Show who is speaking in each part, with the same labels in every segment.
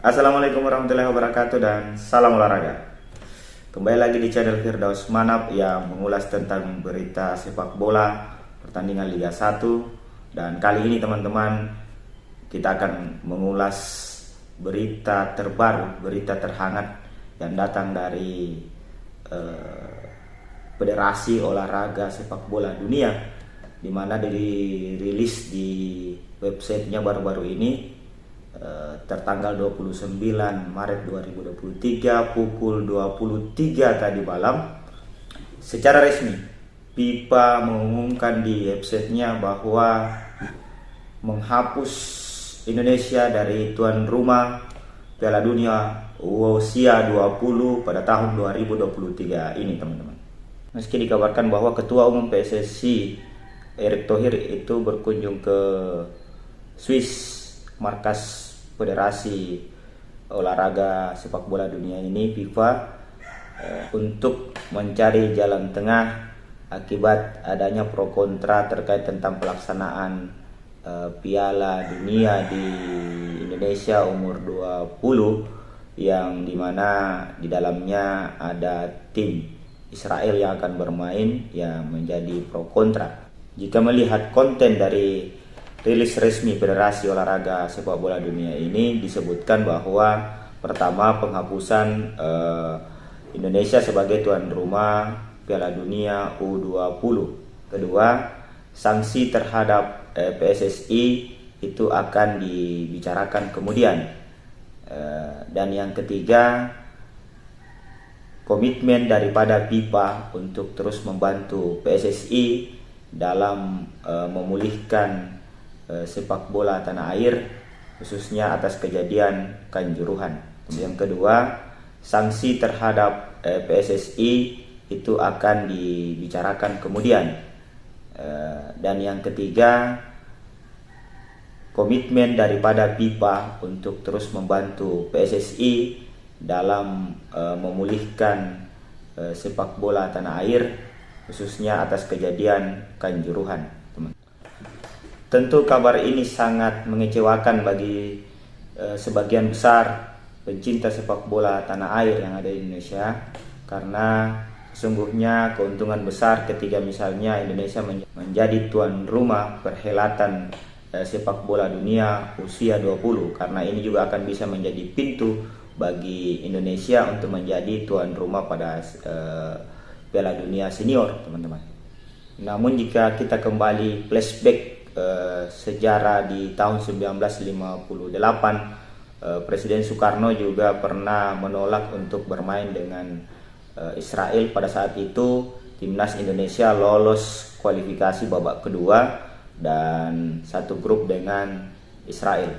Speaker 1: Assalamualaikum warahmatullahi wabarakatuh dan salam olahraga. Kembali lagi di channel Firdaus Manap yang mengulas tentang berita sepak bola pertandingan Liga 1. Dan kali ini teman-teman, kita akan mengulas berita terbaru, berita terhangat yang datang dari Federasi Olahraga Sepak Bola Dunia, di mana dirilis di websitenya baru-baru ini tertanggal 29 Maret 2023 pukul 23 tadi malam. Secara resmi FIFA mengumumkan di websitenya bahwa menghapus Indonesia dari tuan rumah Piala Dunia usia 20 pada tahun 2023 ini, teman-teman. Meski dikabarkan bahwa Ketua Umum PSSI Erick Thohir itu berkunjung ke Swiss, markas Federasi Olahraga Sepak Bola Dunia ini, FIFA, untuk mencari jalan tengah akibat adanya pro kontra terkait tentang pelaksanaan Piala Dunia di Indonesia umur 20, yang dimana di dalamnya ada tim Israel yang akan bermain, yang menjadi pro kontra. Jika melihat konten dari rilis resmi Federasi Olahraga Sepak Bola Dunia ini, disebutkan bahwa pertama, penghapusan Indonesia sebagai tuan rumah Piala Dunia U20. Kedua, sanksi terhadap PSSI itu akan dibicarakan kemudian. Dan yang ketiga, komitmen daripada FIFA untuk terus membantu PSSI dalam memulihkan sepak bola tanah air, khususnya atas kejadian Kanjuruhan. Yang kedua, sanksi terhadap PSSI itu akan dibicarakan kemudian. Dan yang ketiga, komitmen daripada FIFA untuk terus membantu PSSI dalam memulihkan sepak bola tanah air, khususnya atas kejadian Kanjuruhan. Tentu kabar ini sangat mengecewakan bagi sebagian besar pencinta sepak bola tanah air yang ada di Indonesia, karena sesungguhnya keuntungan besar ketika misalnya Indonesia menjadi tuan rumah perhelatan sepak bola dunia usia 20, karena ini juga akan bisa menjadi pintu bagi Indonesia untuk menjadi tuan rumah pada Piala Dunia Senior, teman-teman. Namun jika kita kembali flashback sejarah di tahun 1958, Presiden Soekarno juga pernah menolak untuk bermain dengan Israel. Pada saat itu timnas Indonesia lolos kualifikasi babak kedua dan satu grup dengan Israel.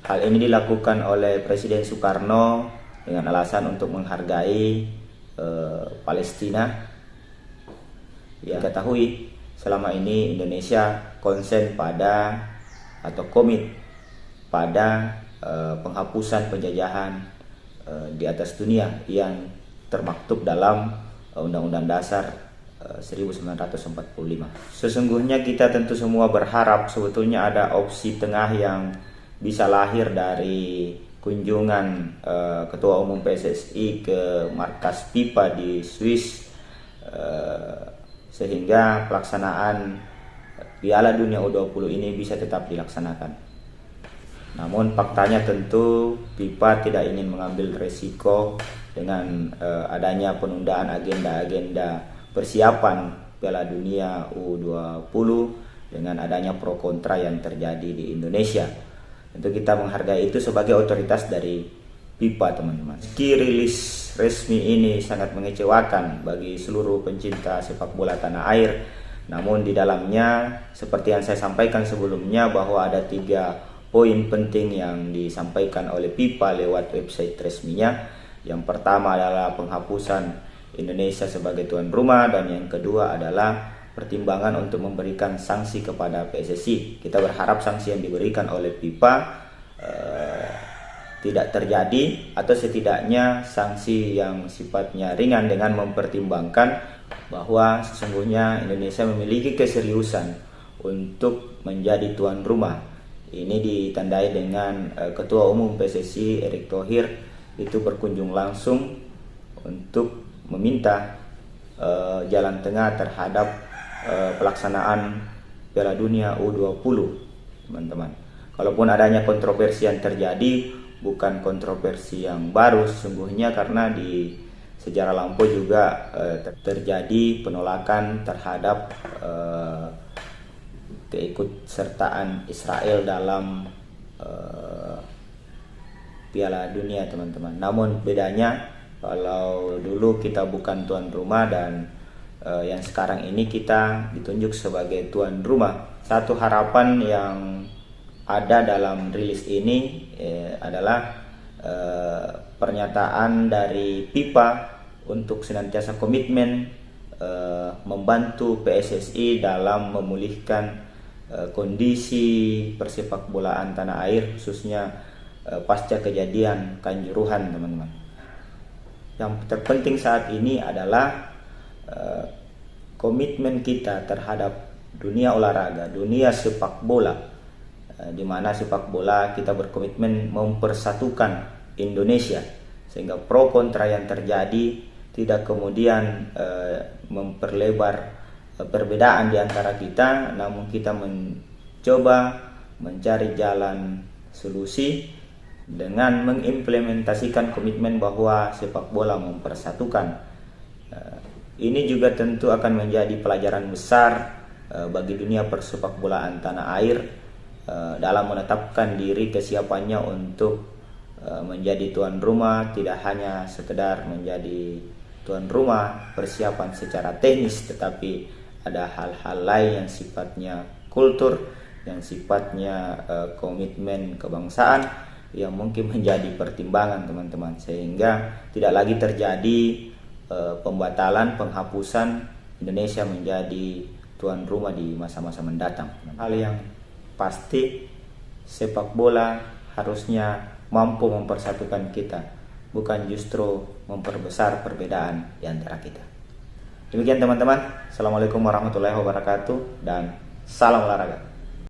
Speaker 1: Hal ini dilakukan oleh Presiden Soekarno dengan alasan untuk menghargai Palestina. Ya, ketahui selama ini Indonesia konsen pada atau komit pada penghapusan penjajahan di atas dunia yang termaktub dalam Undang-Undang Dasar 1945. Sesungguhnya kita tentu semua berharap sebetulnya ada opsi tengah yang bisa lahir dari kunjungan Ketua Umum PSSI ke markas FIFA di Swiss, sehingga pelaksanaan Piala Dunia U20 ini bisa tetap dilaksanakan. Namun faktanya tentu FIFA tidak ingin mengambil resiko dengan adanya penundaan agenda-agenda persiapan Piala Dunia U20 dengan adanya pro kontra yang terjadi di Indonesia. Tentu kita menghargai itu sebagai otoritas dari FIFA, teman-teman. Meski rilis resmi ini sangat mengecewakan bagi seluruh pencinta sepak bola tanah air, namun di dalamnya seperti yang saya sampaikan sebelumnya bahwa ada 3 poin penting yang disampaikan oleh FIFA lewat website resminya. Yang pertama adalah penghapusan Indonesia sebagai tuan rumah, dan yang kedua adalah pertimbangan untuk memberikan sanksi kepada PSSI. Kita berharap sanksi yang diberikan oleh FIFA tidak terjadi, atau setidaknya sanksi yang sifatnya ringan dengan mempertimbangkan bahwa sesungguhnya Indonesia memiliki keseriusan untuk menjadi tuan rumah Ini ditandai dengan Ketua Umum PSSI Erick Thohir itu berkunjung langsung untuk meminta jalan tengah terhadap pelaksanaan Piala Dunia U20, teman-teman. Kalaupun adanya kontroversi yang terjadi, bukan kontroversi yang baru sesungguhnya, karena di sejarah lampau juga terjadi penolakan terhadap keikutsertaan Israel dalam Piala Dunia, teman-teman. Namun bedanya kalau dulu kita bukan tuan rumah dan yang sekarang ini kita ditunjuk sebagai tuan rumah. Satu harapan yang ada dalam rilis ini adalah pernyataan dari FIFA untuk senantiasa komitmen membantu PSSI dalam memulihkan kondisi persepak bolaan tanah air, khususnya pasca kejadian Kanjuruhan, teman-teman. Yang terpenting saat ini adalah komitmen kita terhadap dunia olahraga, dunia sepak bola, di mana sepak bola kita berkomitmen mempersatukan Indonesia, sehingga pro kontra yang terjadi tidak kemudian memperlebar perbedaan di antara kita, namun kita mencoba mencari jalan solusi dengan mengimplementasikan komitmen bahwa sepak bola mempersatukan. Ini juga tentu akan menjadi pelajaran besar bagi dunia persepak bolaan tanah air dalam menetapkan diri kesiapannya untuk menjadi tuan rumah, tidak hanya sekedar menjadi tuan rumah persiapan secara teknis, tetapi ada hal-hal lain yang sifatnya kultur, yang sifatnya komitmen kebangsaan yang mungkin menjadi pertimbangan, teman-teman, sehingga tidak lagi terjadi pembatalan, penghapusan Indonesia menjadi tuan rumah di masa-masa mendatang. Hal yang pasti, sepak bola harusnya mampu mempersatukan kita, bukan justru memperbesar perbedaan di antara kita. Demikian, teman-teman. Assalamualaikum warahmatullahi wabarakatuh dan salam olahraga.